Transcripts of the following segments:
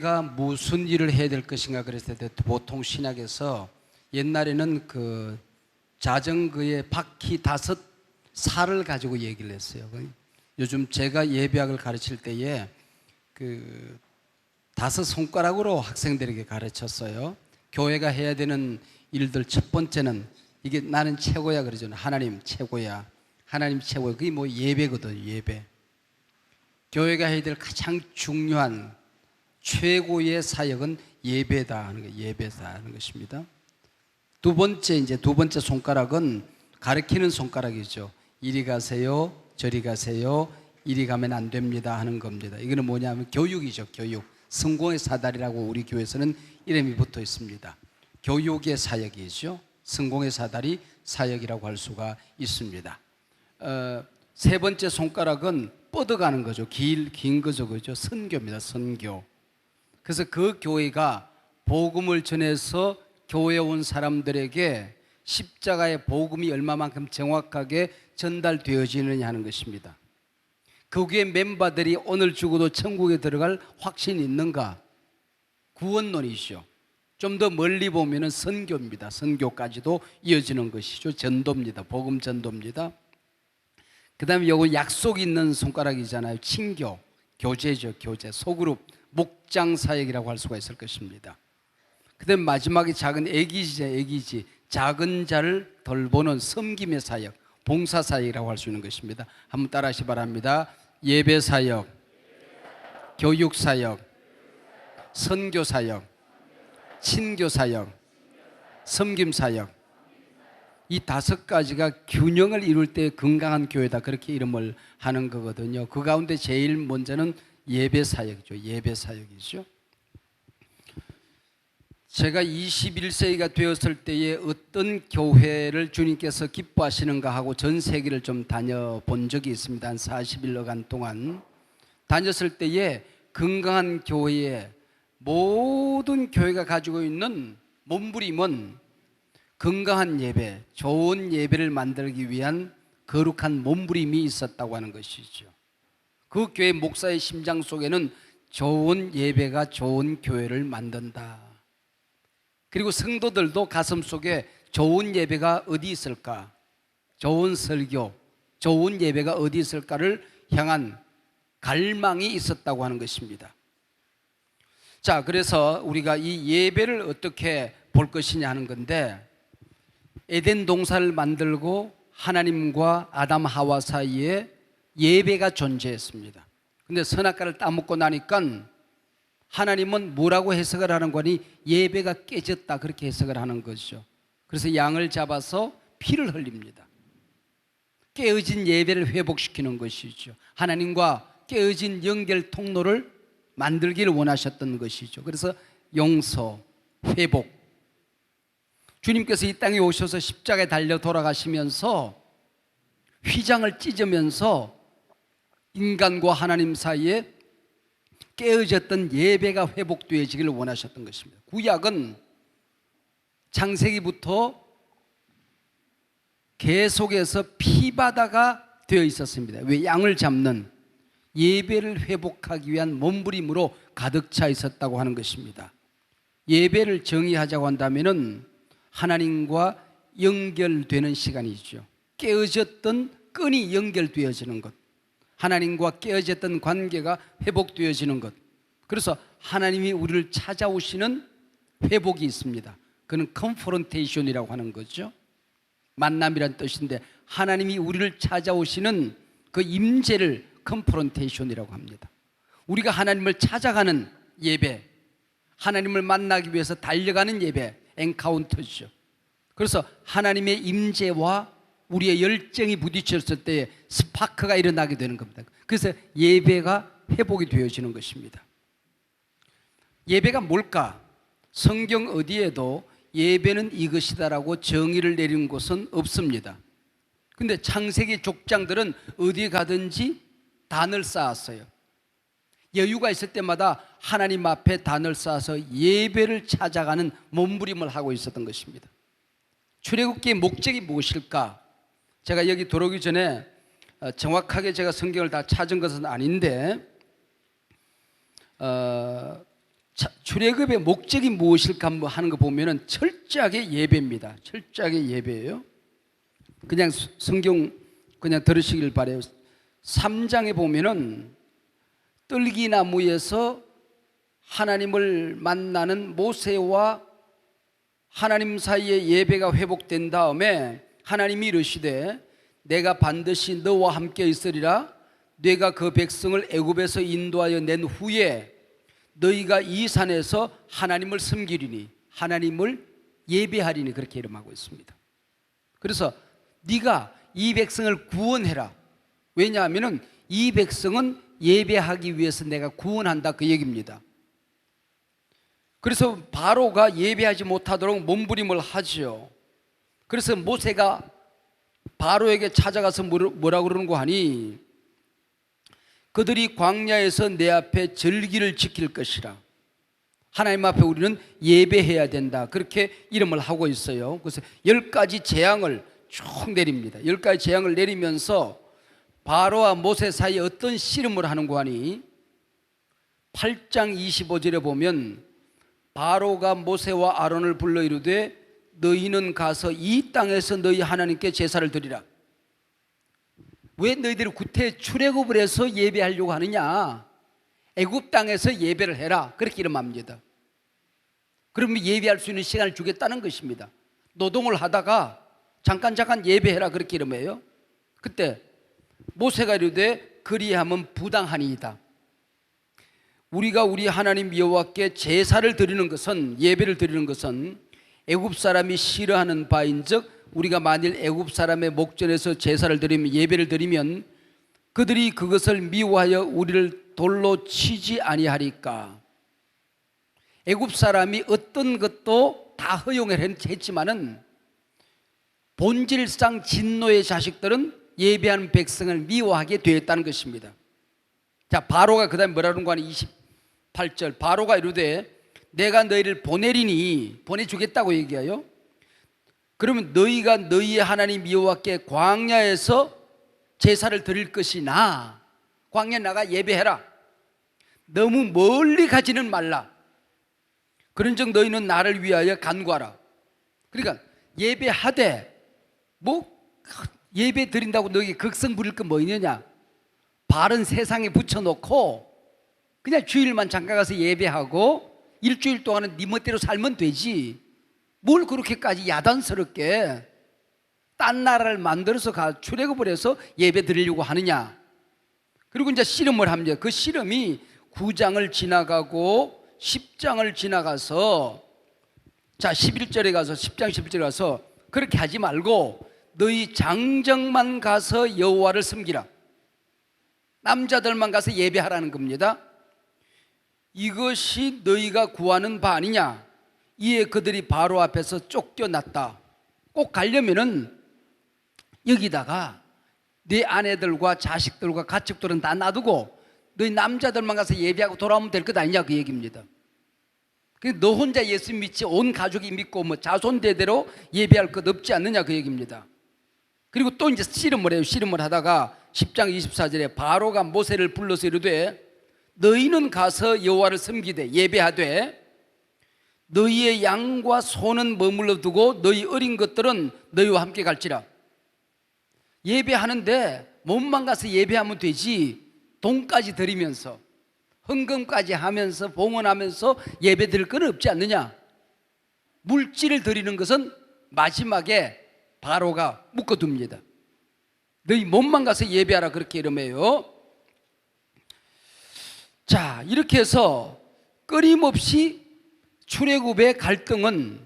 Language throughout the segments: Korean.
교회가 무슨 일을 해야 될 것인가 그랬을 때 보통 신약에서 옛날에는 그 자전거의 바퀴 5살을 가지고 얘기를 했어요. 요즘 제가 예배학을 가르칠 때에 그 5손가락으로 학생들에게 가르쳤어요. 교회가 해야 되는 일들 첫 번째는 이게 나는 최고야 그러죠. 하나님 최고야. 하나님 최고야. 그게 뭐 예배거든요. 예배. 교회가 해야 될 가장 중요한 최고의 사역은 예배다 하는 거, 예배다 하는 것입니다. 두 번째 손가락은 가르치는 손가락이죠. 이리 가세요, 저리 가세요, 이리 가면 안 됩니다 하는 겁니다. 이거는 뭐냐면 교육이죠. 교육. 성공의 사다리라고 우리 교회에서는 이름이 붙어 있습니다. 교육의 사역이죠. 성공의 사다리 사역이라고 할 수가 있습니다. 세 번째 손가락은 뻗어가는 거죠. 긴 거죠. 그죠? 선교입니다. 선교. 그래서 그 교회가 복음을 전해서 교회에 온 사람들에게 십자가의 복음이 얼마만큼 정확하게 전달되어지느냐 하는 것입니다. 그 교회 멤버들이 오늘 죽어도 천국에 들어갈 확신이 있는가? 구원론이죠. 좀 더 멀리 보면은 선교입니다. 선교까지도 이어지는 것이죠. 전도입니다. 복음 전도입니다. 그 다음에 요거 약속 있는 손가락이잖아요. 친교, 교제죠. 교제, 소그룹, 목장 사역이라고 할 수가 있을 것입니다. 그 다음에 마지막에 작은 애기지. 작은 자를 돌보는 섬김의 사역, 봉사 사역이라고 할 수 있는 것입니다. 한번 따라 하시 바랍니다. 예배 사역, 교육 사역, 선교 사역, 친교 사역, 섬김 사역. 이 5가지가 균형을 이룰 때 건강한 교회다, 그렇게 이름을 하는 거거든요. 그 가운데 제일 먼저는 예배 사역이죠. 예배 사역이죠. 제가 21세기가 되었을 때에 어떤 교회를 주님께서 기뻐하시는가 하고 전 세계를 좀 다녀본 적이 있습니다. 한 40일간 동안 다녔을 때에 건강한 교회에 모든 교회가 가지고 있는 몸부림은 건강한 예배, 좋은 예배를 만들기 위한 거룩한 몸부림이 있었다고 하는 것이죠. 그 교회 목사의 심장 속에는 좋은 예배가 좋은 교회를 만든다. 그리고 성도들도 가슴 속에 좋은 예배가 어디 있을까? 좋은 설교, 좋은 예배가 어디 있을까를 향한 갈망이 있었다고 하는 것입니다. 자, 그래서 우리가 이 예배를 어떻게 볼 것이냐 하는 건데, 에덴 동산을 만들고 하나님과 아담 하와 사이에 예배가 존재했습니다. 근데 선악과를 따먹고 나니까 하나님은 뭐라고 해석을 하는 거니? 예배가 깨졌다, 그렇게 해석을 하는 거죠. 그래서 양을 잡아서 피를 흘립니다. 깨어진 예배를 회복시키는 것이죠. 하나님과 깨어진 연결 통로를 만들기를 원하셨던 것이죠. 그래서 용서, 회복. 주님께서 이 땅에 오셔서 십자가에 달려 돌아가시면서 휘장을 찢으면서 인간과 하나님 사이에 깨어졌던 예배가 회복되어지기를 원하셨던 것입니다. 구약은 창세기부터 계속해서 피바다가 되어 있었습니다. 왜? 양을 잡는 예배를 회복하기 위한 몸부림으로 가득 차 있었다고 하는 것입니다. 예배를 정의하자고 한다면은 하나님과 연결되는 시간이죠. 깨어졌던 끈이 연결되어지는 것, 하나님과 깨어졌던 관계가 회복되어지는 것. 그래서 하나님이 우리를 찾아오시는 회복이 있습니다. 그는 컨프런테이션이라고 하는 거죠. 만남이란 뜻인데 하나님이 우리를 찾아오시는 그 임재를 컨프런테이션이라고 합니다. 우리가 하나님을 찾아가는 예배, 하나님을 만나기 위해서 달려가는 예배, 엔카운터죠. 그래서 하나님의 임재와 우리의 열정이 부딪혔을 때에 스파크가 일어나게 되는 겁니다. 그래서 예배가 회복이 되어지는 것입니다. 예배가 뭘까? 성경 어디에도 예배는 이것이다라고 정의를 내린 곳은 없습니다. 근데 창세기 족장들은 어디 가든지 단을 쌓았어요. 여유가 있을 때마다 하나님 앞에 단을 쌓아서 예배를 찾아가는 몸부림을 하고 있었던 것입니다. 출애굽기의 목적이 무엇일까? 제가 여기 들어오기 전에 정확하게 제가 성경을 다 찾은 것은 아닌데 출애굽의 목적이 무엇일까 하는 거 보면은 철저하게 예배입니다. 철저하게 예배예요. 그냥 성경 그냥 들으시길 바래요. 3장에 보면은 떨기나무에서 하나님을 만나는 모세와 하나님 사이의 예배가 회복된 다음에 하나님이 이르시되 내가 반드시 너와 함께 있으리라. 내가 그 백성을 애굽에서 인도하여 낸 후에 너희가 이 산에서 하나님을 섬기리니, 하나님을 예배하리니, 그렇게 이름하고 있습니다. 그래서 네가 이 백성을 구원해라. 왜냐하면 이 백성은 예배하기 위해서 내가 구원한다, 그 얘기입니다. 그래서 바로가 예배하지 못하도록 몸부림을 하죠. 그래서 모세가 바로에게 찾아가서 뭐라고 그러는고 하니, 그들이 광야에서 내 앞에 절기를 지킬 것이라. 하나님 앞에 우리는 예배해야 된다, 그렇게 이름을 하고 있어요. 그래서 10가지 재앙을 쭉 내립니다. 10가지 재앙을 내리면서 바로와 모세 사이에 어떤 씨름을 하는고 하니, 8장 25절에 보면 바로가 모세와 아론을 불러 이르되 너희는 가서 이 땅에서 너희 하나님께 제사를 드리라. 왜 너희들이 구태 출애굽을 해서 예배하려고 하느냐? 애굽 땅에서 예배를 해라, 그렇게 이름합니다. 그러면 예배할 수 있는 시간을 주겠다는 것입니다. 노동을 하다가 잠깐 예배해라, 그렇게 이름해요. 그때 모세가 이르되 그리하면 부당하니이다. 우리가 우리 하나님 여호와께 제사를 드리는 것은, 예배를 드리는 것은 애굽 사람이 싫어하는 바인즉 우리가 만일 애굽 사람의 목전에서 제사를 드리면, 예배를 드리면 그들이 그것을 미워하여 우리를 돌로 치지 아니하리까. 애굽 사람이 어떤 것도 다 허용을 했지만은 본질상 진노의 자식들은 예배하는 백성을 미워하게 되었다는 것입니다. 자, 바로가 그 다음에 뭐라는 거 하니, 28절 바로가 이르되 내가 너희를 보내리니, 보내주겠다고 얘기해요. 그러면 너희가 너희의 하나님 여호와께 광야에서 제사를 드릴 것이나, 광야에 나가 예배해라. 너무 멀리 가지는 말라. 그런즉 너희는 나를 위하여 간구하라. 그러니까 예배하되, 뭐 예배 드린다고 너희 극성 부릴 거 뭐 있느냐? 발은 세상에 붙여놓고 그냥 주일만 잠깐 가서 예배하고 일주일 동안은 네 멋대로 살면 되지, 뭘 그렇게까지 야단스럽게 딴 나라를 만들어서 출애굽을 해서 예배 드리려고 하느냐. 그리고 이제 씨름을 합니다. 그 씨름이 9장을 지나가고 10장을 지나가서, 자 11절에 가서, 10장 11절에 가서 그렇게 하지 말고 너희 장정만 가서 여호와를 섬기라. 남자들만 가서 예배하라는 겁니다. 이것이 너희가 구하는 바 아니냐. 이에 그들이 바로 앞에서 쫓겨났다. 꼭 가려면은 여기다가 네 아내들과 자식들과 가축들은 다 놔두고 너희 남자들만 가서 예배하고 돌아오면 될 것 아니냐, 그 얘기입니다. 너 혼자 예수 믿지 온 가족이 믿고 뭐 자손 대대로 예배할 것 없지 않느냐, 그 얘기입니다. 그리고 또 이제 씨름을 해요. 씨름을 하다가 10장 24절에 바로가 모세를 불러서 이르되 너희는 가서 여호와를 섬기되 예배하되 너희의 양과 소는 머물러 두고 너희 어린 것들은 너희와 함께 갈지라. 예배하는데 몸만 가서 예배하면 되지, 돈까지 드리면서 헌금까지 하면서 봉헌하면서 예배 드릴 건 없지 않느냐. 물질을 드리는 것은 마지막에 바로가 묶어둡니다. 너희 몸만 가서 예배하라, 그렇게 이름해요. 자, 이렇게 해서 끊임없이 출애굽의 갈등은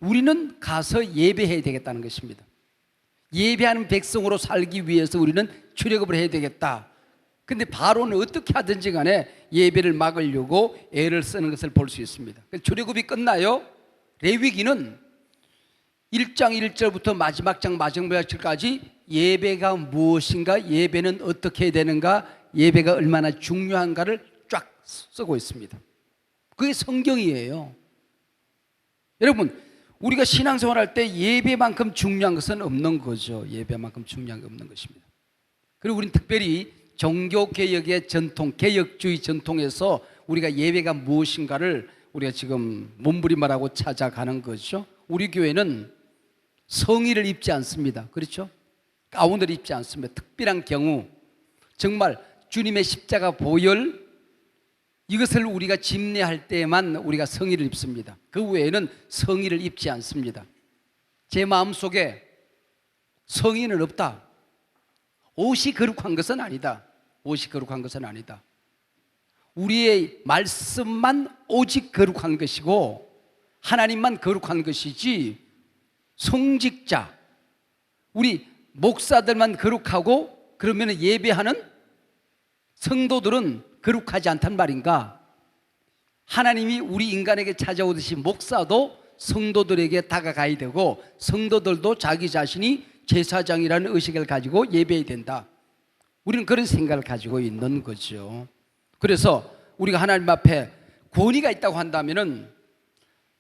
우리는 가서 예배해야 되겠다는 것입니다. 예배하는 백성으로 살기 위해서 우리는 출애굽을 해야 되겠다. 근데 바로는 어떻게 하든지 간에 예배를 막으려고 애를 쓰는 것을 볼 수 있습니다. 출애굽이 끝나요. 레위기는 1장 1절부터 마지막 장 마지막 절까지 예배가 무엇인가, 예배는 어떻게 해야 되는가, 예배가 얼마나 중요한가를 쫙 쓰고 있습니다. 그게 성경이에요. 여러분, 우리가 신앙생활할 때 예배만큼 중요한 것은 없는 거죠. 예배만큼 중요한 게 없는 것입니다. 그리고 우리는 특별히 종교개혁의 전통, 개혁주의 전통에서 우리가 예배가 무엇인가를 우리가 지금 몸부림말하고 찾아가는 거죠. 우리 교회는 성의를 입지 않습니다. 그렇죠? 가운을 입지 않습니다. 특별한 경우 정말 주님의 십자가 보혈 이것을 우리가 집례할 때에만 우리가 성의를 입습니다. 그 외에는 성의를 입지 않습니다. 제 마음속에 성의는 없다. 옷이 거룩한 것은 아니다. 옷이 거룩한 것은 아니다. 우리의 말씀만 오직 거룩한 것이고 하나님만 거룩한 것이지 성직자 우리 목사들만 거룩하고 그러면 예배하는 성도들은 거룩하지 않단 말인가? 하나님이 우리 인간에게 찾아오듯이 목사도 성도들에게 다가가야 되고 성도들도 자기 자신이 제사장이라는 의식을 가지고 예배해야 된다. 우리는 그런 생각을 가지고 있는 거죠. 그래서 우리가 하나님 앞에 권위가 있다고 한다면은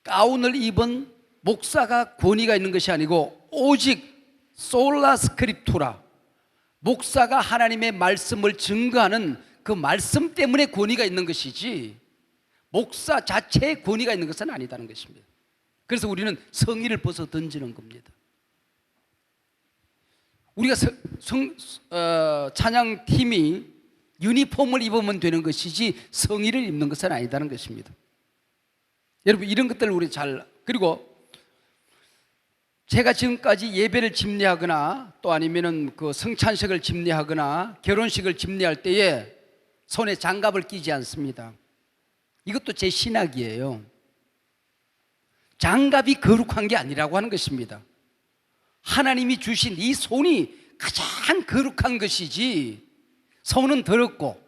가운을 입은 목사가 권위가 있는 것이 아니고 오직 솔라 스크립투라 목사가 하나님의 말씀을 증거하는 그 말씀 때문에 권위가 있는 것이지 목사 자체의 권위가 있는 것은 아니다는 것입니다. 그래서 우리는 성의를 벗어 던지는 겁니다. 우리가 찬양팀이 유니폼을 입으면 되는 것이지 성의를 입는 것은 아니다는 것입니다. 여러분 이런 것들을 우리 그리고 제가 지금까지 예배를 집례하거나 또 아니면은 그 성찬식을 집례하거나 결혼식을 집례할 때에 손에 장갑을 끼지 않습니다. 이것도 제 신학이에요. 장갑이 거룩한 게 아니라고 하는 것입니다. 하나님이 주신 이 손이 가장 거룩한 것이지 손은 더럽고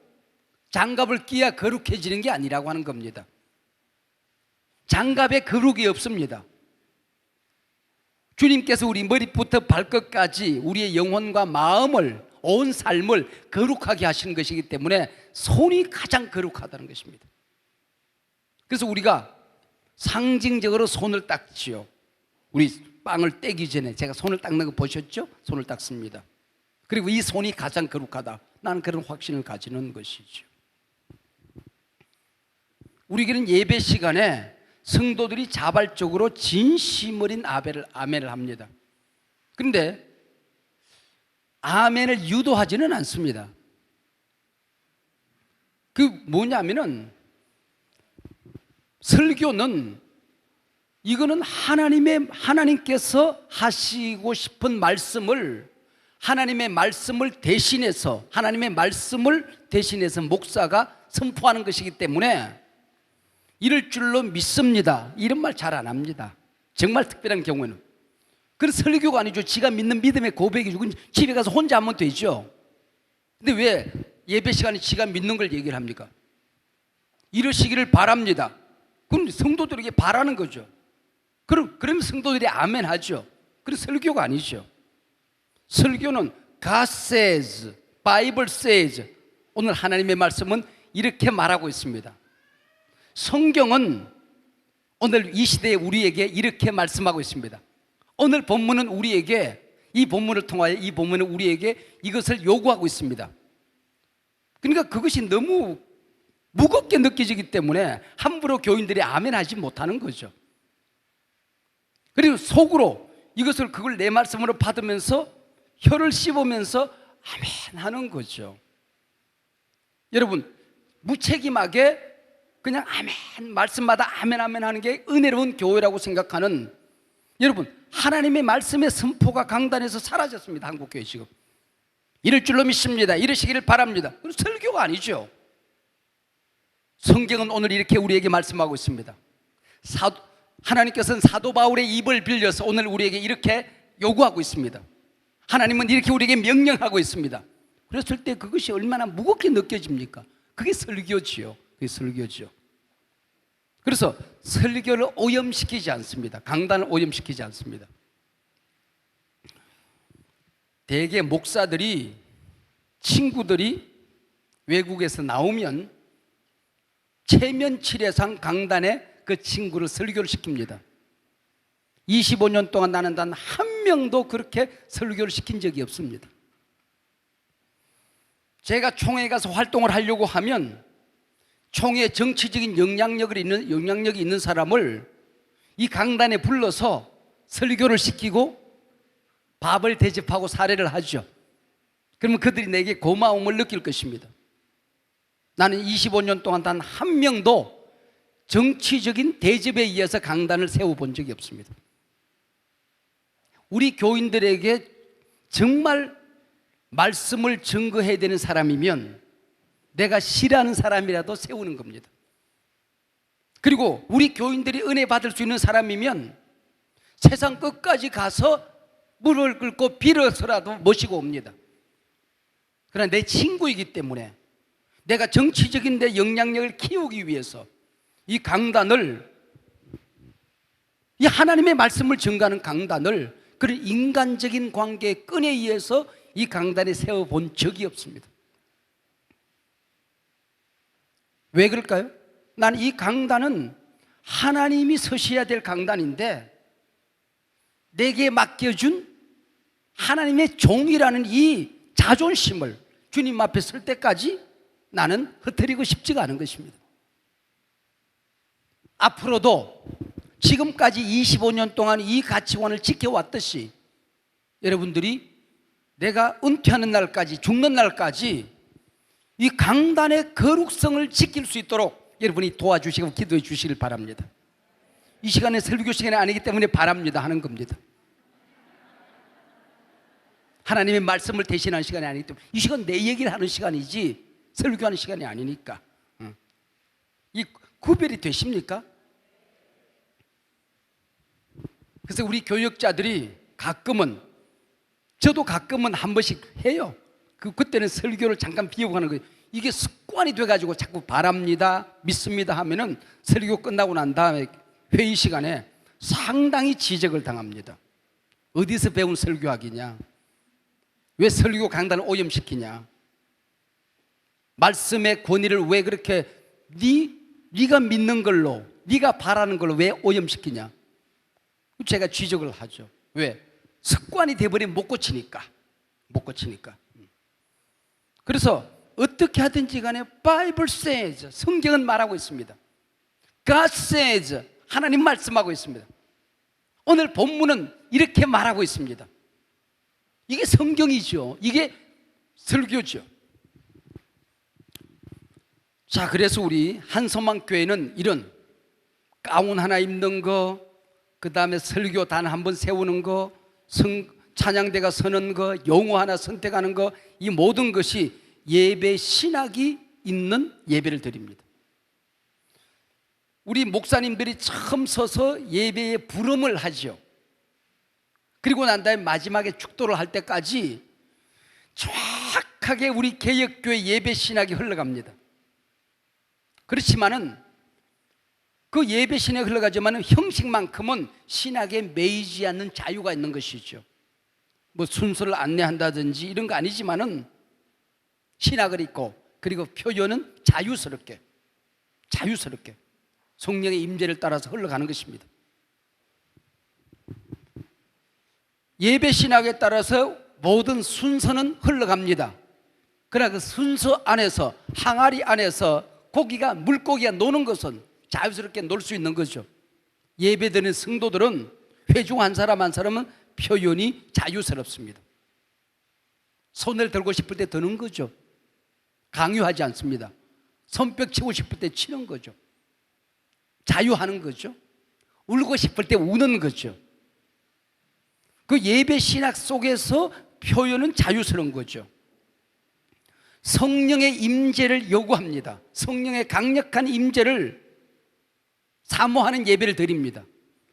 장갑을 끼야 거룩해지는 게 아니라고 하는 겁니다. 장갑에 거룩이 없습니다. 주님께서 우리 머리부터 발끝까지 우리의 영혼과 마음을 온 삶을 거룩하게 하시는 것이기 때문에 손이 가장 거룩하다는 것입니다. 그래서 우리가 상징적으로 손을 닦지요. 우리 빵을 떼기 전에 제가 손을 닦는 거 보셨죠? 손을 닦습니다. 그리고 이 손이 가장 거룩하다. 나는 그런 확신을 가지는 것이죠. 우리에게는 예배 시간에 성도들이 자발적으로 진심 어린 아멘을 합니다. 그런데 아멘을 유도하지는 않습니다. 그 뭐냐면은 설교는 이거는 하나님께서 하시고 싶은 말씀을 하나님의 말씀을 대신해서 목사가 선포하는 것이기 때문에 이럴 줄로 믿습니다. 이런 말 잘 안 합니다. 정말 특별한 경우에는. 그건 설교가 아니죠. 지가 믿는 믿음의 고백이죠. 집에 가서 혼자 하면 되죠. 근데 왜 예배 시간에 지가 믿는 걸 얘기를 합니까? 이러시기를 바랍니다. 그럼 성도들에게 바라는 거죠. 그럼 성도들이 아멘 하죠. 그럼 설교가 아니죠. 설교는 God says, Bible says. 오늘 하나님의 말씀은 이렇게 말하고 있습니다. 성경은 오늘 이 시대에 우리에게 이렇게 말씀하고 있습니다. 오늘 본문은 우리에게 이 본문을 통하여 이 본문은 우리에게 이것을 요구하고 있습니다. 그러니까 그것이 너무 무겁게 느껴지기 때문에 함부로 교인들이 아멘 하지 못하는 거죠. 그리고 속으로 그걸 내 말씀으로 받으면서 혀를 씹으면서 아멘 하는 거죠. 여러분 무책임하게 그냥 아멘 말씀마다 아멘 하는 게 은혜로운 교회라고 생각하는 여러분 하나님의 말씀의 선포가 강단에서 사라졌습니다. 한국교회 지금 이럴 줄로 믿습니다. 이러시기를 바랍니다. 그건 설교가 아니죠. 성경은 오늘 이렇게 우리에게 말씀하고 있습니다. 하나님께서는 사도 바울의 입을 빌려서 오늘 우리에게 이렇게 요구하고 있습니다. 하나님은 이렇게 우리에게 명령하고 있습니다. 그랬을 때 그것이 얼마나 무겁게 느껴집니까? 그게 설교지요. 그게 설교죠. 그래서 설교를 오염시키지 않습니다. 강단을 오염시키지 않습니다. 대개 목사들이 친구들이 외국에서 나오면 체면 치레상 강단에 그 친구를 설교를 시킵니다. 25년 동안 나는 단 한 명도 그렇게 설교를 시킨 적이 없습니다. 제가 총회에 가서 활동을 하려고 하면 총의 정치적인 영향력이 있는 사람을 이 강단에 불러서 설교를 시키고 밥을 대접하고 사례를 하죠. 그러면 그들이 내게 고마움을 느낄 것입니다. 나는 25년 동안 단 한 명도 정치적인 대접에 의해서 강단을 세워본 적이 없습니다. 우리 교인들에게 정말 말씀을 증거해야 되는 사람이면 내가 싫어하는 사람이라도 세우는 겁니다. 그리고 우리 교인들이 은혜 받을 수 있는 사람이면 세상 끝까지 가서 무릎을 꿇고 빌어서라도 모시고 옵니다. 그러나 내 친구이기 때문에 내가 정치적인 내 영향력을 키우기 위해서 이 강단을, 이 하나님의 말씀을 증거하는 강단을 그런 인간적인 관계의 끈에 의해서 이 강단에 세워본 적이 없습니다. 왜 그럴까요? 난 이 강단은 하나님이 서셔야 될 강단인데 내게 맡겨준 하나님의 종이라는 이 자존심을 주님 앞에 설 때까지 나는 흐트리고 싶지가 않은 것입니다. 앞으로도 지금까지 25년 동안 이 가치관을 지켜왔듯이 여러분들이 내가 은퇴하는 날까지, 죽는 날까지 이 강단의 거룩성을 지킬 수 있도록 여러분이 도와주시고 기도해 주시길 바랍니다. 이 시간에 설교 시간이 아니기 때문에 바랍니다 하는 겁니다. 하나님의 말씀을 대신하는 시간이 아니기 때문에 이 시간 내 얘기를 하는 시간이지 설교하는 시간이 아니니까. 이 구별이 되십니까? 그래서 우리 교역자들이 가끔은, 저도 가끔은 한 번씩 해요. 그때는 설교를 잠깐 비우고 하는 거예요. 이게 습관이 돼가지고 자꾸 바랍니다, 믿습니다 하면은 설교 끝나고 난 다음에 회의 시간에 상당히 지적을 당합니다. 어디서 배운 설교학이냐? 왜 설교 강단을 오염시키냐? 말씀의 권위를 왜 그렇게 네가 믿는 걸로, 네가 바라는 걸로 왜 오염시키냐? 제가 지적을 하죠. 왜? 습관이 돼버리면 못 고치니까. 그래서 어떻게 하든지 간에 Bible says, 성경은 말하고 있습니다. God says, 하나님 말씀하고 있습니다. 오늘 본문은 이렇게 말하고 있습니다. 이게 성경이죠. 이게 설교죠. 자, 그래서 우리 한소망교회는 이런 가운 하나 입는 거, 그 다음에 설교 단 한 번 세우는 거, 찬양대가 서는 거, 용어 하나 선택하는 거, 이 모든 것이 예배 신학이 있는 예배를 드립니다. 우리 목사님들이 처음 서서 예배에 부름을 하죠. 그리고 난 다음에 마지막에 축도를 할 때까지 정확하게 우리 개역교회 예배 신학이 흘러갑니다. 그렇지만은 그 예배 신학이 흘러가지만은 형식만큼은 신학에 매이지 않는 자유가 있는 것이죠. 뭐 순서를 안내한다든지 이런 거 아니지만은 신학을 있고, 그리고 표현은 자유스럽게 성령의 임재를 따라서 흘러가는 것입니다. 예배 신학에 따라서 모든 순서는 흘러갑니다. 그러나 그 순서 안에서, 항아리 안에서 물고기가 노는 것은 자유스럽게 놀 수 있는 거죠. 예배드리는 성도들은 회중 한 사람 한 사람은 표현이 자유스럽습니다. 손을 들고 싶을 때 드는 거죠. 강요하지 않습니다. 손뼉 치고 싶을 때 치는 거죠. 자유하는 거죠. 울고 싶을 때 우는 거죠. 그 예배 신학 속에서 표현은 자유스러운 거죠. 성령의 임재를 요구합니다. 성령의 강력한 임재를 사모하는 예배를 드립니다.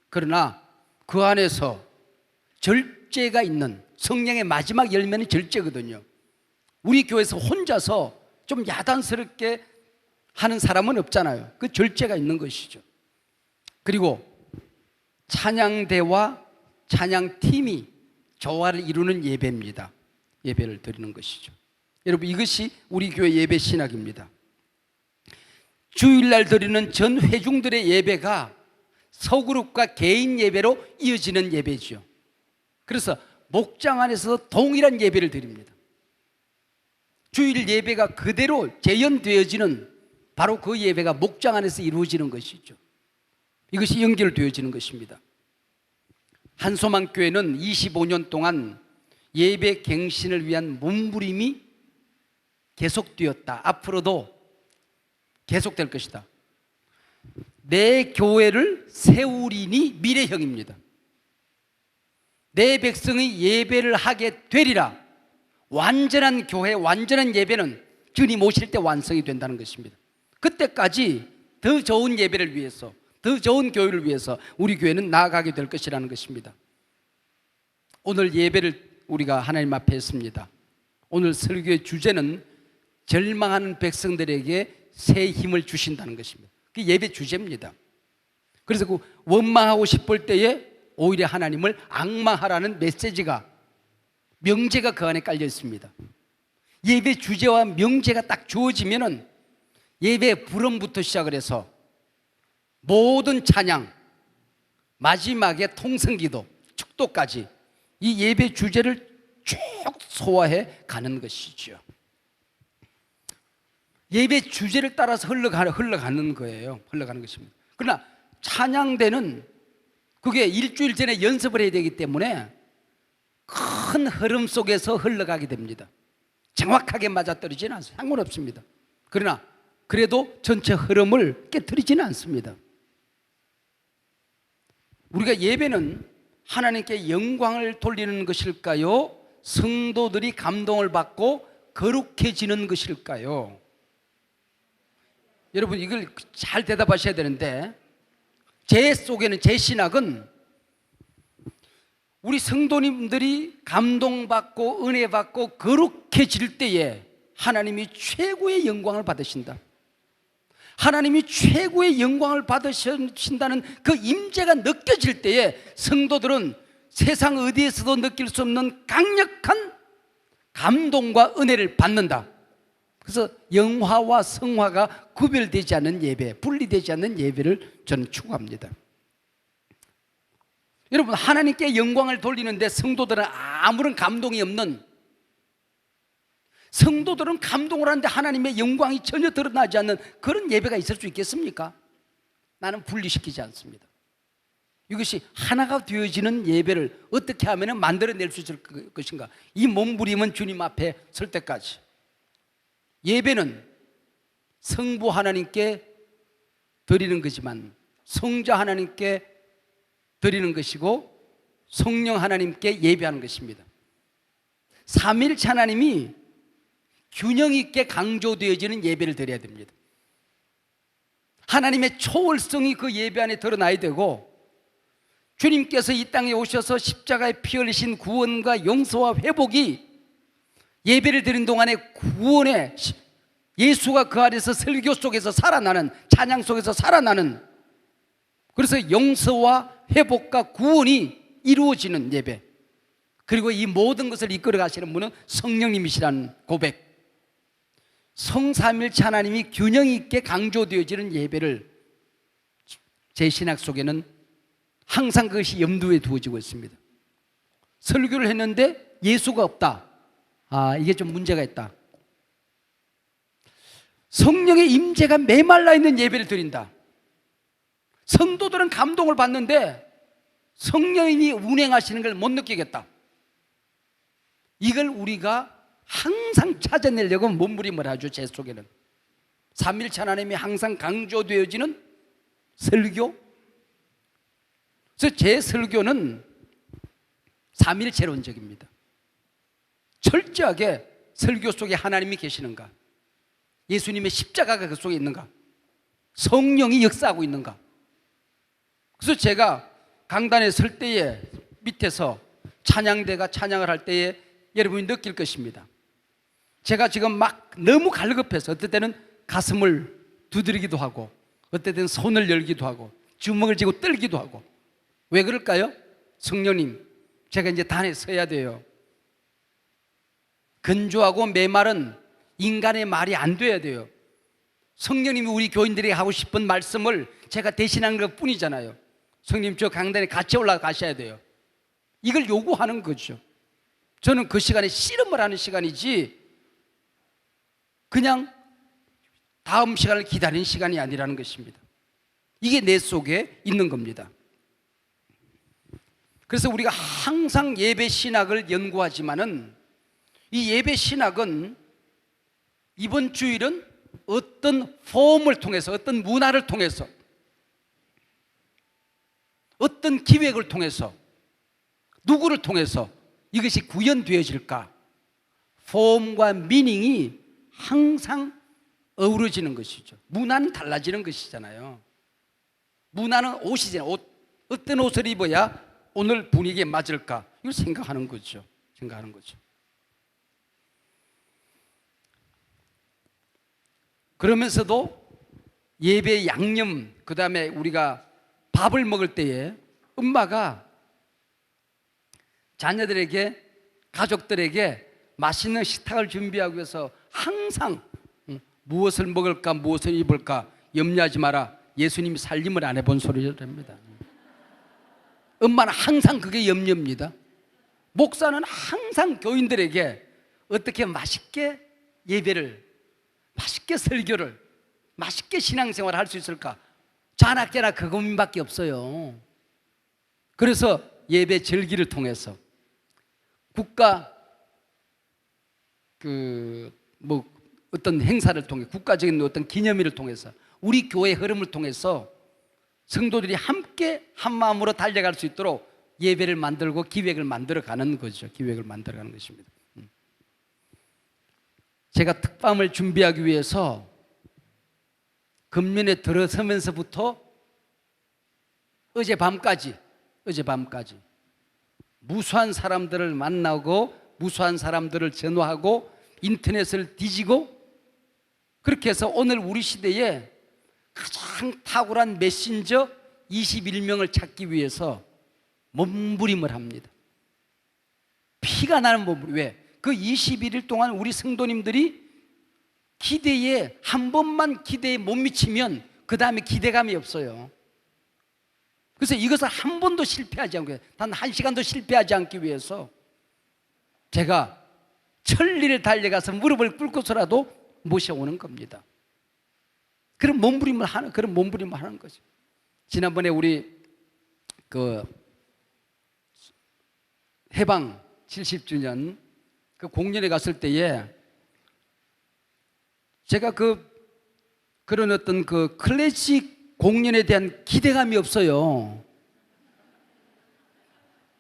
그러나 그 안에서 절제가 있는, 성령의 마지막 열매는 절제거든요. 우리 교회에서 혼자서 좀 야단스럽게 하는 사람은 없잖아요. 그 절제가 있는 것이죠. 그리고 찬양대와 찬양팀이 조화를 이루는 예배입니다. 예배를 드리는 것이죠. 여러분, 이것이 우리 교회 예배 신학입니다. 주일날 드리는 전 회중들의 예배가 소그룹과 개인 예배로 이어지는 예배죠. 그래서 목장 안에서 동일한 예배를 드립니다. 주일 예배가 그대로 재현되어지는 바로 그 예배가 목장 안에서 이루어지는 것이죠. 이것이 연결되어지는 것입니다. 한소망교회는 25년 동안 예배 갱신을 위한 몸부림이 계속되었다. 앞으로도 계속될 것이다. 내 교회를 세우리니 미래형입니다. 내 백성이 예배를 하게 되리라. 완전한 교회, 완전한 예배는 주님 오실 때 완성이 된다는 것입니다. 그때까지 더 좋은 예배를 위해서, 더 좋은 교회를 위해서 우리 교회는 나아가게 될 것이라는 것입니다. 오늘 예배를 우리가 하나님 앞에 했습니다. 오늘 설교의 주제는 절망하는 백성들에게 새 힘을 주신다는 것입니다. 그게 예배 주제입니다. 그래서 그 원망하고 싶을 때에 오히려 하나님을 악마하라는 메시지가, 명제가 그 안에 깔려 있습니다. 예배 주제와 명제가 딱 주어지면은 예배 부름부터 시작을 해서 모든 찬양, 마지막에 통성기도, 축도까지 이 예배 주제를 쭉 소화해 가는 것이죠. 예배 주제를 따라서 흘러가는 거예요. 흘러가는 것입니다. 그러나 찬양대는 그게 일주일 전에 연습을 해야 되기 때문에 큰 흐름 속에서 흘러가게 됩니다. 정확하게 맞아떨어지지는 않습니다. 상관없습니다. 그러나 그래도 전체 흐름을 깨트리지는 않습니다. 우리가 예배는 하나님께 영광을 돌리는 것일까요? 성도들이 감동을 받고 거룩해지는 것일까요? 여러분 이걸 잘 대답하셔야 되는데, 제 속에는, 제 신학은 우리 성도님들이 감동받고 은혜받고 거룩해질 때에 하나님이 최고의 영광을 받으신다. 하나님이 최고의 영광을 받으신다는 그 임재가 느껴질 때에 성도들은 세상 어디에서도 느낄 수 없는 강력한 감동과 은혜를 받는다. 그래서 영화와 성화가 구별되지 않는 예배, 분리되지 않는 예배를 저는 추구합니다. 여러분, 하나님께 영광을 돌리는데 성도들은 아무런 감동이 없는, 성도들은 감동을 하는데 하나님의 영광이 전혀 드러나지 않는 그런 예배가 있을 수 있겠습니까? 나는 분리시키지 않습니다. 이것이 하나가 되어지는 예배를 어떻게 하면 만들어낼 수 있을 것인가? 이 몸부림은 주님 앞에 설 때까지. 예배는 성부 하나님께 드리는 거지만 성자 하나님께 드리는 것이고 성령 하나님께 예배하는 것입니다. 삼위일체 하나님이 균형 있게 강조되어지는 예배를 드려야 됩니다. 하나님의 초월성이 그 예배 안에 드러나야 되고, 주님께서 이 땅에 오셔서 십자가에 피 흘리신 구원과 용서와 회복이 예배를 드린 동안에 구원의 예수가 그 안에서 설교 속에서 살아나는, 찬양 속에서 살아나는, 그래서 용서와 회복과 구원이 이루어지는 예배, 그리고 이 모든 것을 이끌어 가시는 분은 성령님이시라는 고백, 성삼일체 하나님이 균형 있게 강조되어지는 예배를 제 신학 속에는 항상 그것이 염두에 두어지고 있습니다. 설교를 했는데 예수가 없다, 이게 좀 문제가 있다. 성령의 임재가 메말라 있는 예배를 드린다. 성도들은 감동을 받는데 성령님이 운행하시는 걸 못 느끼겠다. 이걸 우리가 항상 찾아내려고 몸부림을 하죠. 제 속에는 삼위일체 하나님이 항상 강조되어지는 설교. 그래서 제 설교는 삼위일체론적입니다. 철저하게 설교 속에 하나님이 계시는가, 예수님의 십자가가 그 속에 있는가, 성령이 역사하고 있는가. 그래서 제가 강단에 설 때에 밑에서 찬양대가 찬양을 할 때에 여러분이 느낄 것입니다. 제가 지금 막 너무 갈급해서 어떨 때는 가슴을 두드리기도 하고, 어떨 때는 손을 열기도 하고, 주먹을 쥐고 떨기도 하고. 왜 그럴까요? 성령님, 제가 이제 단에 서야 돼요. 건조하고 메마른 인간의 말이 안 돼야 돼요. 성령님이 우리 교인들에게 하고 싶은 말씀을 제가 대신하는 것 뿐이잖아요. 성령님, 저 강단에 같이 올라가셔야 돼요. 이걸 요구하는 거죠. 저는 그 시간에 씨름을 하는 시간이지 그냥 다음 시간을 기다리는 시간이 아니라는 것입니다. 이게 내 속에 있는 겁니다. 그래서 우리가 항상 예배 신학을 연구하지만은 이 예배 신학은 이번 주일은 어떤 폼을 통해서, 어떤 문화를 통해서, 어떤 기획을 통해서, 누구를 통해서 이것이 구현되어질까? 폼과 미닝이 항상 어우러지는 것이죠. 문화는 달라지는 것이잖아요. 문화는 옷이잖아요. 어떤 옷을 입어야 오늘 분위기에 맞을까? 이걸 생각하는 거죠. 생각하는 거죠. 그러면서도 예배 양념, 그 다음에 우리가 밥을 먹을 때에 엄마가 자녀들에게, 가족들에게 맛있는 식탁을 준비하기 위해서 항상 무엇을 먹을까, 무엇을 입을까 염려하지 마라. 예수님이 살림을 안 해본 소리랍니다. 엄마는 항상 그게 염려입니다. 목사는 항상 교인들에게 어떻게 맛있게 예배를, 맛있게 설교를, 맛있게 신앙생활을 할 수 있을까? 자나깨나 그 고민밖에 없어요. 그래서 예배 절기를 통해서 국가 어떤 행사를 통해, 국가적인 어떤 기념일을 통해서, 우리 교회 흐름을 통해서 성도들이 함께 한 마음으로 달려갈 수 있도록 예배를 만들고 기획을 만들어가는 거죠. 기획을 만들어가는 것입니다. 제가 특밤을 준비하기 위해서 금년에 들어서면서부터 어젯밤까지 무수한 사람들을 만나고 무수한 사람들을 전화하고 인터넷을 뒤지고, 그렇게 해서 오늘 우리 시대에 가장 탁월한 메신저 21명을 찾기 위해서 몸부림을 합니다. 피가 나는 몸부림. 왜? 그 21일 동안 우리 성도님들이 기대에, 한 번만 기대에 못 미치면 그 다음에 기대감이 없어요. 그래서 이것을 한 번도 실패하지 않고, 단 한 시간도 실패하지 않기 위해서 제가 천리를 달려가서 무릎을 꿇고서라도 모셔오는 겁니다. 그런 몸부림을 하는 거죠. 지난번에 우리 그 해방 70주년 그 공연에 갔을 때에 제가 그런 어떤 그 클래식 공연에 대한 기대감이 없어요.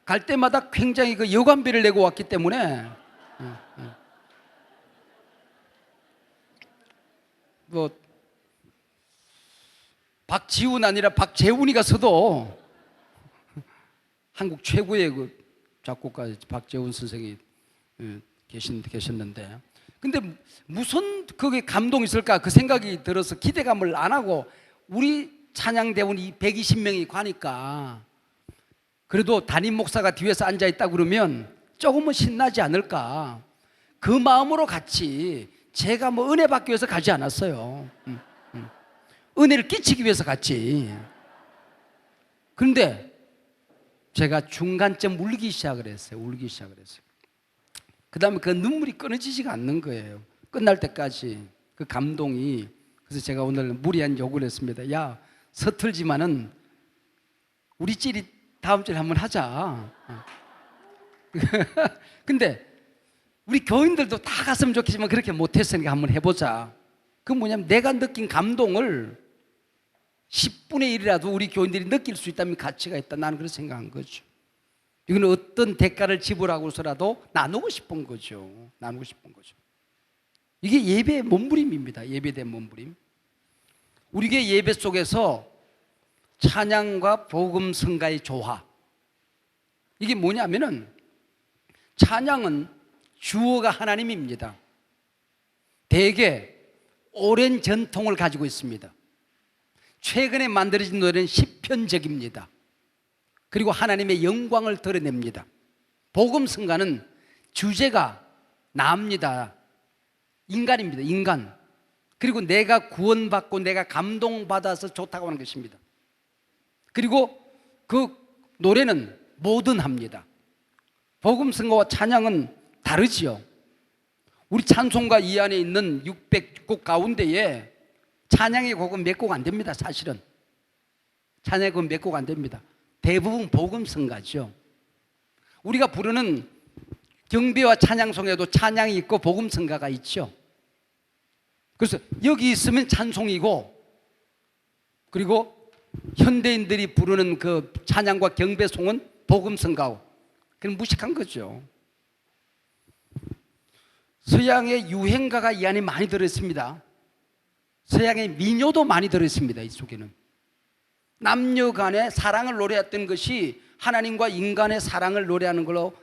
갈 때마다 굉장히 그 여관비를 내고 왔기 때문에 박지훈 아니라 박재훈이가 서도 한국 최고의 그 작곡가 박재훈 선생이 계셨는데, 근데 무슨 그게 감동이 있을까 그 생각이 들어서 기대감을 안 하고 우리 찬양대원이 120명이 가니까 그래도 담임 목사가 뒤에서 앉아있다 그러면 조금은 신나지 않을까, 그 마음으로 같이, 제가 뭐 은혜 받기 위해서 가지 않았어요. 은혜를 끼치기 위해서 갔지. 그런데 제가 중간쯤 울기 시작을 했어요. 그 다음에 그 눈물이 끊어지지가 않는 거예요. 끝날 때까지 그 감동이. 그래서 제가 오늘 무리한 요구를 했습니다. 야, 서툴지만은 우리 찔이 다음 주에 한번 하자. 근데 우리 교인들도 다 갔으면 좋겠지만 그렇게 못했으니까 한번 해보자. 그 뭐냐면 내가 느낀 감동을 10분의 1이라도 우리 교인들이 느낄 수 있다면 가치가 있다. 나는 그렇게 생각한 거죠. 이거는 어떤 대가를 지불하고서라도 나누고 싶은 거죠. 이게 예배의 몸부림입니다. 예배에 대한 몸부림. 우리의 예배 속에서 찬양과 복음 성가의 조화, 이게 뭐냐면은 찬양은 주어가 하나님입니다. 대개 오랜 전통을 가지고 있습니다. 최근에 만들어진 노래는 시편적입니다. 그리고 하나님의 영광을 드러냅니다. 복음 성가는 주제가 나입니다. 인간입니다. 인간. 그리고 내가 구원받고 내가 감동받아서 좋다고 하는 것입니다. 그리고 그 노래는 모던합니다. 복음 성가와 찬양은 다르지요. 우리 찬송가 이 안에 있는 600곡 가운데에 찬양의 곡은 몇 곡 안 됩니다. 사실은 찬양의 곡은 몇 곡 안 됩니다. 대부분 복음성가죠. 우리가 부르는 경배와 찬양송에도 찬양이 있고 복음성가가 있죠. 그래서 여기 있으면 찬송이고, 그리고 현대인들이 부르는 그 찬양과 경배송은 복음성가고, 그건 무식한 거죠. 서양의 유행가가 이 안에 많이 들어있습니다. 서양의 민요도 많이 들어있습니다. 이 속에는 남녀 간의 사랑을 노래했던 것이 하나님과 인간의 사랑을 노래하는 걸로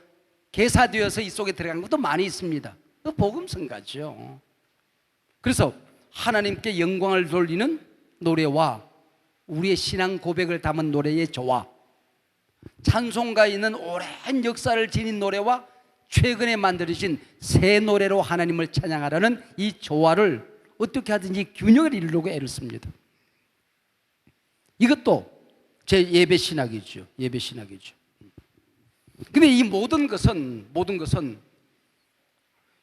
개사되어서 이 속에 들어간 것도 많이 있습니다. 그 복음성가죠. 그래서 하나님께 영광을 돌리는 노래와 우리의 신앙 고백을 담은 노래의 조화, 찬송가에 있는 오랜 역사를 지닌 노래와 최근에 만들어진 새 노래로 하나님을 찬양하라는 이 조화를 어떻게 하든지 균형을 이루려고 애를 씁니다. 이것도 제 예배 신학이죠. 예배 신학이죠. 근데 이 모든 것은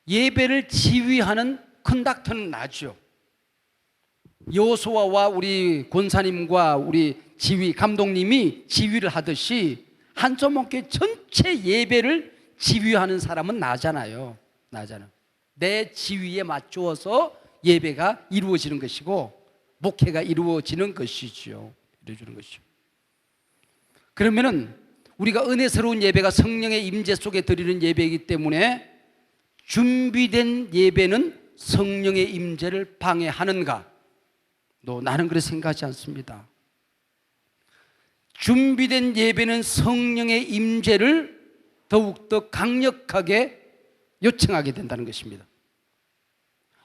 예배를 지휘하는 컨덕터는 나죠. 여호수아와 우리 권사님과 우리 지휘 감독님이 지휘를 하듯이 한초목회 전체 예배를 지휘하는 사람은 나잖아요. 내 지휘에 맞추어서 예배가 이루어지는 것이고 목회가 이루어지는 것이죠. 이루어지는 것이죠. 그러면은 우리가 은혜스러운 예배가 성령의 임재 속에 드리는 예배이기 때문에 준비된 예배는 성령의 임재를 방해하는가? 나는 그렇게 생각하지 않습니다. 준비된 예배는 성령의 임재를 더욱더 강력하게 요청하게 된다는 것입니다.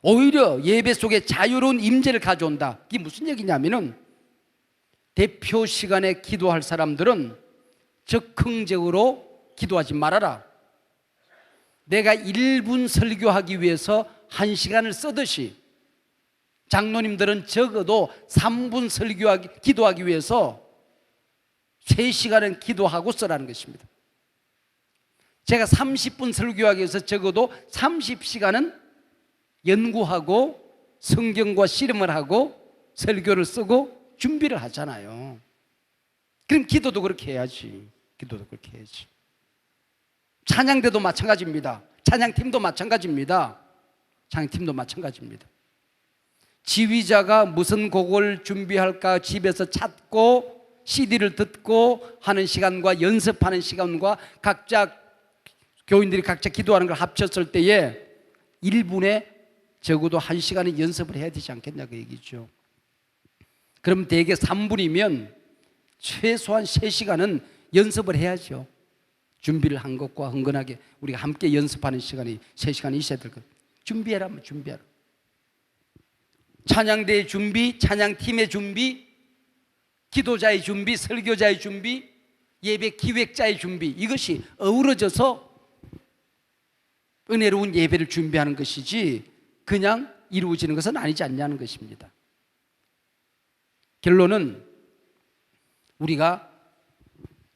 오히려 예배 속에 자유로운 임재를 가져온다. 이게 무슨 얘기냐면은 대표 시간에 기도할 사람들은 적극적으로 기도하지 말아라. 내가 1분 설교하기 위해서 1시간을 쓰듯이 장로님들은 적어도 3분 기도하기 위해서 3시간은 기도하고 쓰라는 것입니다. 제가 30분 설교하기 위해서 적어도 30시간은 연구하고 성경과 씨름을 하고 설교를 쓰고 준비를 하잖아요. 그럼 기도도 그렇게 해야지. 찬양대도 마찬가지입니다. 찬양팀도 마찬가지입니다. 지휘자가 무슨 곡을 준비할까 집에서 찾고 CD를 듣고 하는 시간과 연습하는 시간과 각자 교인들이 각자 기도하는 걸 합쳤을 때에 1분에 적어도 1시간은 연습을 해야 되지 않겠냐 그 얘기죠. 그럼 대개 3분이면 최소한 3시간은 연습을 해야죠. 준비를 한 것과 흥건하게 우리가 함께 연습하는 시간이 3시간이 있어야 될 것. 준비해라. 찬양대의 준비, 찬양팀의 준비, 기도자의 준비, 설교자의 준비, 예배 기획자의 준비, 이것이 어우러져서 은혜로운 예배를 준비하는 것이지 그냥 이루어지는 것은 아니지 않냐는 것입니다. 결론은 우리가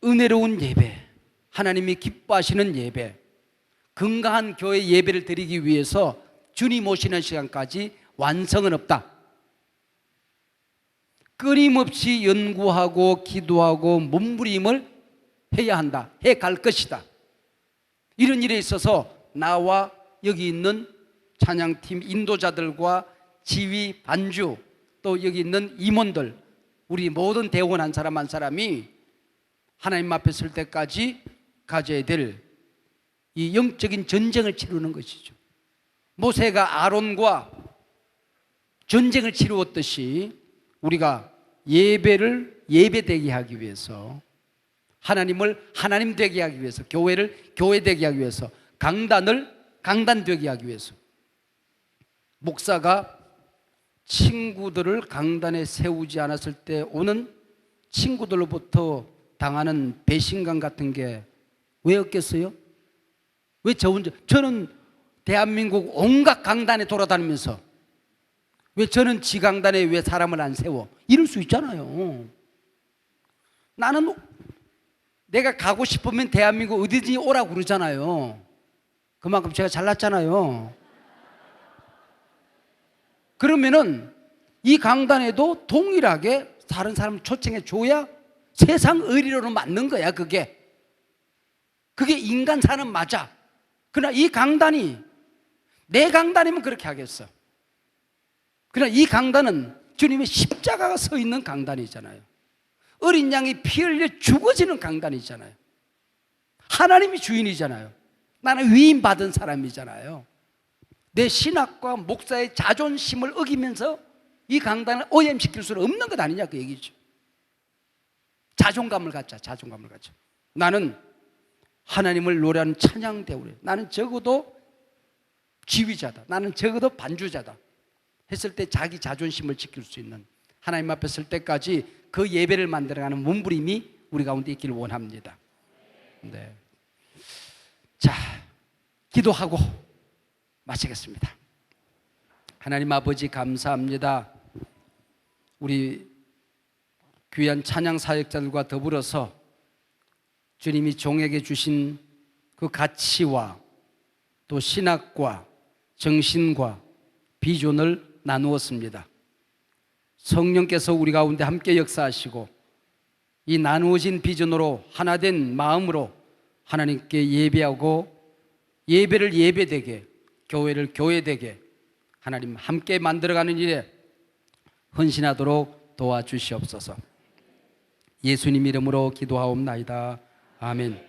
은혜로운 예배, 하나님이 기뻐하시는 예배, 건강한 교회 예배를 드리기 위해서 주님 오시는 시간까지 완성은 없다. 끊임없이 연구하고 기도하고 몸부림을 해야 한다. 해갈 것이다. 이런 일에 있어서 나와 여기 있는 찬양팀 인도자들과 지휘 반주 또 여기 있는 임원들, 우리 모든 대원 한 사람 한 사람이 하나님 앞에 설 때까지 가져야 될 이 영적인 전쟁을 치르는 것이죠. 모세가 아론과 전쟁을 치루었듯이 우리가 예배를 예배되게 하기 위해서, 하나님을 하나님 되게 하기 위해서, 교회를 교회 되게 하기 위해서, 강단을 강단 되게 하기 위해서, 목사가 친구들을 강단에 세우지 않았을 때 오는 친구들로부터 당하는 배신감 같은 게 왜 없겠어요? 왜 저는 대한민국 온갖 강단에 돌아다니면서 왜 저는 지강단에 왜 사람을 안 세워? 이럴 수 있잖아요. 나는 내가 가고 싶으면 대한민국 어디든지 오라고 그러잖아요. 그만큼 제가 잘났잖아요. 그러면은 이 강단에도 동일하게 다른 사람 초청해 줘야 세상 의리로는 맞는 거야. 그게 인간 사는 맞아. 그러나 이 강단이 내 강단이면 그렇게 하겠어. 그러나 이 강단은 주님의 십자가가 서 있는 강단이잖아요. 어린 양이 피 흘려 죽어지는 강단이잖아요. 하나님이 주인이잖아요. 나는 위임받은 사람이잖아요. 내 신학과 목사의 자존심을 어기면서 이 강단을 오염시킬 수는 없는 것 아니냐 그 얘기죠. 자존감을 갖자. 자존감을 갖자. 나는 하나님을 노래하는 찬양대우래. 나는 적어도 지휘자다. 나는 적어도 반주자다 했을 때 자기 자존심을 지킬 수 있는, 하나님 앞에 설 때까지 그 예배를 만들어가는 몸부림이 우리 가운데 있기를 원합니다. 네. 자, 기도하고 마치겠습니다. 하나님 아버지 감사합니다. 우리 귀한 찬양 사역자들과 더불어서 주님이 종에게 주신 그 가치와 또 신학과 정신과 비전을 나누었습니다. 성령께서 우리 가운데 함께 역사하시고 이 나누어진 비전으로 하나된 마음으로 하나님께 예배하고 예배를 예배되게, 교회를 교회되게 하나님 함께 만들어가는 일에 헌신하도록 도와주시옵소서. 예수님 이름으로 기도하옵나이다. 아멘.